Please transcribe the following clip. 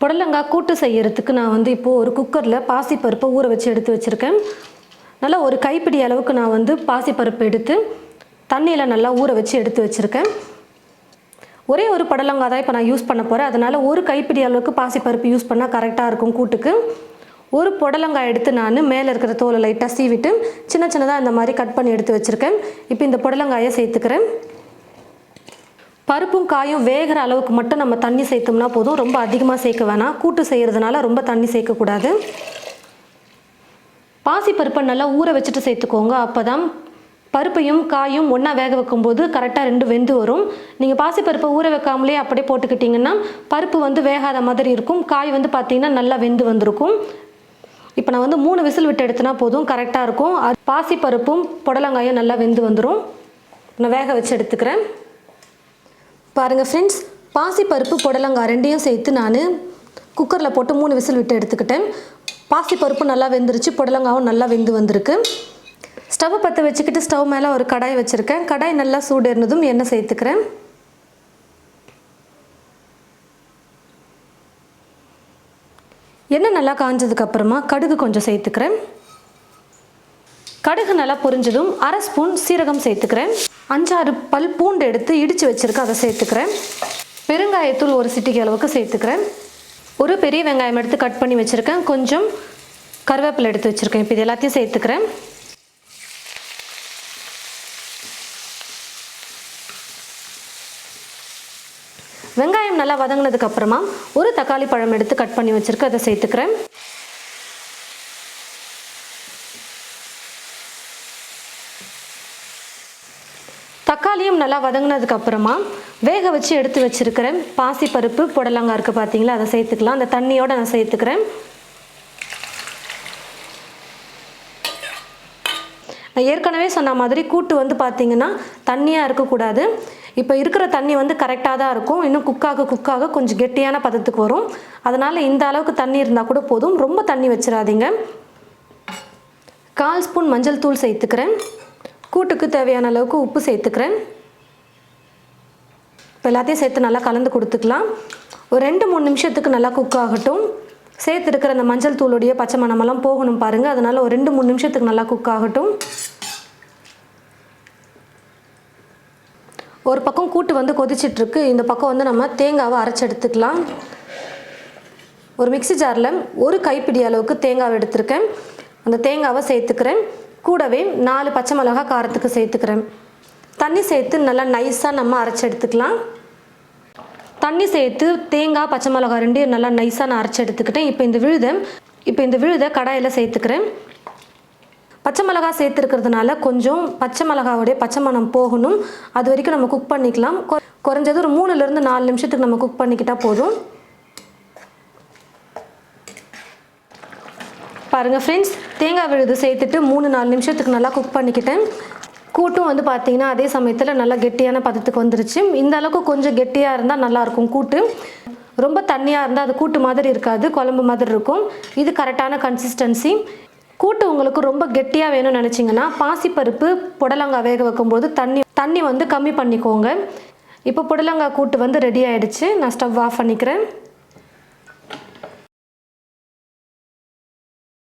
புடலங்காய் கூட்டு செய்யறதுக்கு நான் வந்து இப்போது ஒரு குக்கரில் பாசிப்பருப்பை ஊற வச்சு எடுத்து வச்சுருக்கேன். நல்லா ஒரு கைப்பிடி அளவுக்கு நான் வந்து பாசிப்பருப்பு எடுத்து தண்ணியில் நல்லா ஊற வச்சு எடுத்து வச்சுருக்கேன். ஒரே ஒரு புடலங்காய் தான் இப்போ நான் யூஸ் பண்ண போகிறேன். அதனால் ஒரு கைப்பிடி அளவுக்கு பாசிப்பருப்பு யூஸ் பண்ணால் கரெக்டாக இருக்கும் கூட்டுக்கு. ஒரு புடலங்காய் எடுத்து நான் மேலே இருக்கிற தோலை லைட்டாக சீவிட்டு சின்ன சின்னதாக இந்த மாதிரி கட் பண்ணி எடுத்து வச்சுருக்கேன். இப்போ இந்த புடலங்காயை சேர்த்துக்கிறேன். பருப்பும் காயும் வேகிற அளவுக்கு மட்டும் நம்ம தண்ணி சேர்த்தோம்னா போதும். ரொம்ப அதிகமாக சேர்க்க வேணாம். கூட்டு செய்கிறதுனால ரொம்ப தண்ணி சேர்க்கக்கூடாது. பாசிப்பருப்பை நல்லா ஊற வச்சுட்டு சேர்த்துக்கோங்க. அப்போ தான் பருப்பையும் காயும் ஒன்றா வேக வைக்கும்போது கரெக்டாக ரெண்டு வெந்து வரும். நீங்கள் பாசிப்பருப்பை ஊற வைக்காமலே அப்படியே போட்டுக்கிட்டிங்கன்னா பருப்பு வந்து வேகாத மாதிரி இருக்கும். காய் வந்து பார்த்திங்கன்னா நல்லா வெந்து வந்திருக்கும். இப்போ நான் வந்து 3 விசில் விட்டு எடுத்தனா போதும், கரெக்டாக இருக்கும். பாசிப்பருப்பும் புடலங்காயும் நல்லா வெந்து வந்துடும். நான் வேக வச்சு எடுத்துக்கிறேன். பாருங்கள் ஃப்ரெண்ட்ஸ், பாசிப்பருப்பு புடலங்காய் ரெண்டையும் சேர்த்து நான் குக்கரில் போட்டு 3 விசில் விட்டு எடுத்துக்கிட்டேன். பாசிப்பருப்பு நல்லா வெந்துருச்சு, புடலங்காவும் நல்லா வெந்து வந்திருக்கு. ஸ்டவ் பற்ற வச்சுக்கிட்டு ஸ்டவ் மேலே ஒரு கடாய் வச்சுருக்கேன். கடாய் நல்லா சூடு இருந்ததும் எண்ணெய் சேர்த்துக்கிறேன். எண்ணெய் நல்லா காஞ்சதுக்கப்புறமா கடுகு கொஞ்சம் சேர்த்துக்கிறேன். கடுகு நல்லா பொரிஞ்சதும் 1/2 ஸ்பூன் சீரகம் சேர்த்துக்கிறேன். 5-6 பல் பூண்டு எடுத்து இடித்து வச்சுருக்கேன், அதை சேர்த்துக்கிறேன். பெருங்காயத்தூள் ஒரு சிட்டிகை அளவுக்கு சேர்த்துக்கிறேன். ஒரு பெரிய வெங்காயம் எடுத்து கட் பண்ணி வச்சுருக்கேன். கொஞ்சம் கருவேப்பிலை எடுத்து வச்சுருக்கேன். இப்போ இது எல்லாத்தையும் சேர்த்துக்கிறேன். வெங்காயம் நல்லா வதங்கினதுக்கப்புறமா ஒரு தக்காளி பழம் எடுத்து கட் பண்ணி வச்சுருக்கேன், அதை சேர்த்துக்கிறேன். தக்காளியும் நல்லா வதங்கினதுக்கப்புறமா வேக வச்சு எடுத்து வச்சுருக்கிறேன் பாசிப்பருப்பு புடலங்காய் இருக்குது பார்த்தீங்களா, அதை சேர்த்துக்கலாம். அந்த தண்ணியோடு நான் சேர்த்துக்கிறேன். நான் ஏற்கனவே சொன்ன மாதிரி கூட்டு வந்து பார்த்திங்கன்னா தண்ணியாக இருக்கக்கூடாது. இப்போ இருக்கிற தண்ணி வந்து கரெக்டாக தான் இருக்கும். இன்னும் குக்காக கொஞ்சம் கெட்டியான பதத்துக்கு வரும். அதனால் இந்த அளவுக்கு தண்ணி இருந்தால் கூட போதும், ரொம்ப தண்ணி வச்சிடாதீங்க. 1/4 ஸ்பூன் மஞ்சள் தூள் சேர்த்துக்கிறேன். கூட்டுக்கு தேவையான அளவுக்கு உப்பு சேர்த்துக்கிறேன். இப்போ எல்லாத்தையும் சேர்த்து நல்லா கலந்து கொடுத்துக்கலாம். ஒரு 2-3 நிமிஷத்துக்கு நல்லா குக் ஆகட்டும். சேர்த்துருக்கிற அந்த மஞ்சள் தூளுடைய பச்சை மணமெல்லாம் போகணும் பாருங்கள். அதனால் ஒரு 2-3 நிமிஷத்துக்கு நல்லா குக் ஆகட்டும். ஒரு பக்கம் கூட்டு வந்து கொதிச்சிட்ருக்கு. இந்த பக்கம் வந்து நம்ம தேங்காவை அரைச்சி எடுத்துக்கலாம். ஒரு மிக்ஸி ஜாரில் ஒரு கைப்பிடி அளவுக்கு தேங்காவை எடுத்துருக்கேன். அந்த தேங்காவை சேர்த்துக்கிறேன். கூடவே 4 பச்சை மிளகாய் காரத்துக்கு சேர்த்துக்கிறேன். தண்ணி சேர்த்து நல்லா நைஸாக நம்ம அரைச்சி எடுத்துக்கலாம். தண்ணி சேர்த்து தேங்காய் பச்சை மிளகாய் ரெண்டையும் நல்லா நைஸாக நான் அரைச்சி எடுத்துக்கிட்டேன். இப்போ இந்த விழுதை கடாயில் சேர்த்துக்கிறேன். பச்சை மிளகாய் சேர்த்துருக்கிறதுனால கொஞ்சம் பச்சை மிளகாவுடைய பச்சை மணம் போகணும். அது வரைக்கும் நம்ம குக் பண்ணிக்கலாம். குறைஞ்சது ஒரு 3-4 நிமிஷத்துக்கு நம்ம குக் பண்ணிக்கிட்டால் போதும். பாருங்கள் ஃப்ரெண்ட்ஸ், தேங்காய் விழுது சேர்த்துட்டு 3-4 நிமிஷத்துக்கு நல்லா குக் பண்ணிக்கிட்டேன். கூட்டும் வந்து பார்த்திங்கன்னா அதே சமயத்தில் நல்லா கெட்டியான பதத்துக்கு வந்துருச்சு. இந்த அளவுக்கு கொஞ்சம் கெட்டியாக இருந்தால் நல்லாயிருக்கும் கூட்டு. ரொம்ப தண்ணியாக இருந்தால் அது கூட்டு மாதிரி இருக்காது, குழம்பு மாதிரி இருக்கும். இது கரெக்டான கன்சிஸ்டன்சி. கூட்டு உங்களுக்கு ரொம்ப கெட்டியாக வேணும்னு நினச்சிங்கன்னா பாசிப்பருப்பு புடலங்காய் வேக வைக்கும்போது தண்ணி வந்து கம்மி பண்ணிக்கோங்க. இப்போ புடலங்காய் கூட்டு வந்து ரெடி ஆகிடுச்சு. நான் ஸ்டவ் ஆஃப் பண்ணிக்கிறேன்.